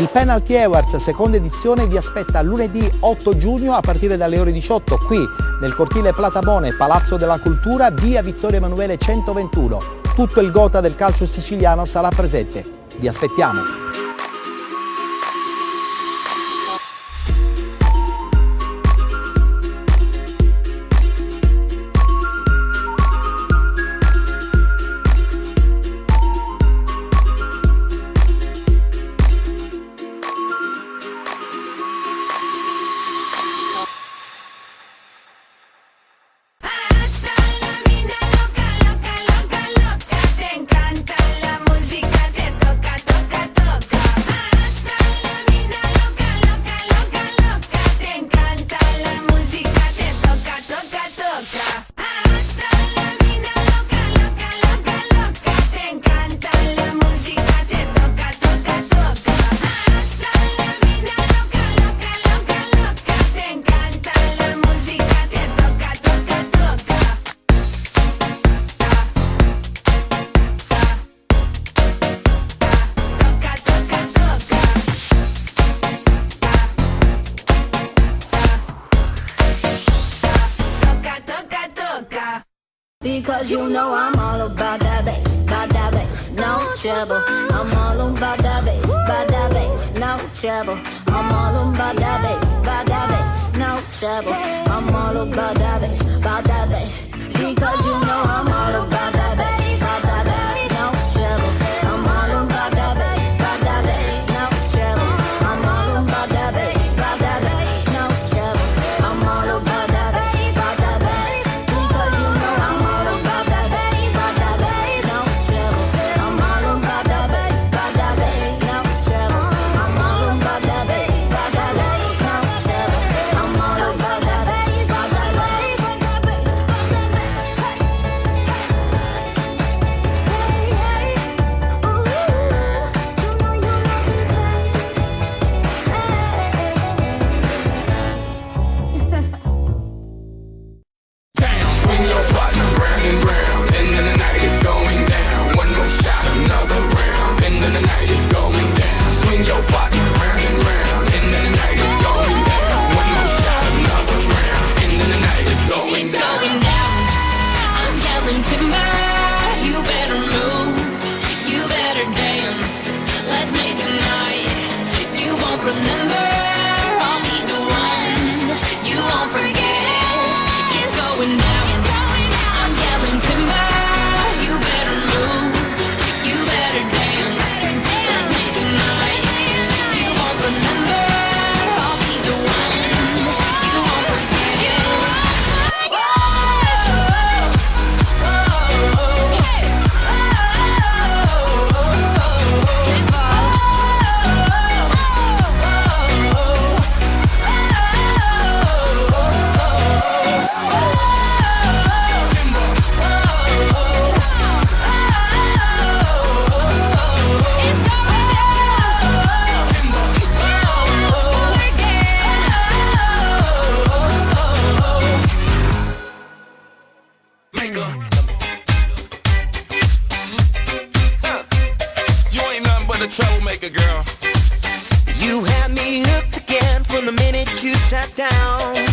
Il Penalty Awards, seconda edizione, vi aspetta lunedì 8 giugno a partire dalle ore 18 qui nel cortile Platabone, Palazzo della Cultura, via Vittorio Emanuele 121. Tutto il gotha del calcio siciliano sarà presente. Vi aspettiamo! Because you know I'm all about that bass, no trouble. I'm all about that bass, no trouble. I'm all about that bass, no trouble. I'm all about that bass, because you know I'm all about that bass, no trouble. I'm all about that bass, no trouble. I'm all about that bass, no trouble. I'm all about that bass, because you know I'm all about that bass, no trouble. I'm all about that bass, no trouble. I'm all about that bass, no trouble. I'm all about that bass, Swing your partner round and round, and then the night is going down. One more shot, another round, and then the night is going down. Swing your partner round and round, and then the night is going down. One more shot, another round, and then the night is going It's down. going down. I'm yelling timber. You better move. You better dance. Let's make a night. You won't remember. I'll be the one. You won't forget. It's going down. I'm yelling timber. You better move. You better dance. Let's make a night. You won't remember. I'll be the one. You won't forget. You ain't nothing but a troublemaker, girl. You had me hooked again from the minute you sat down.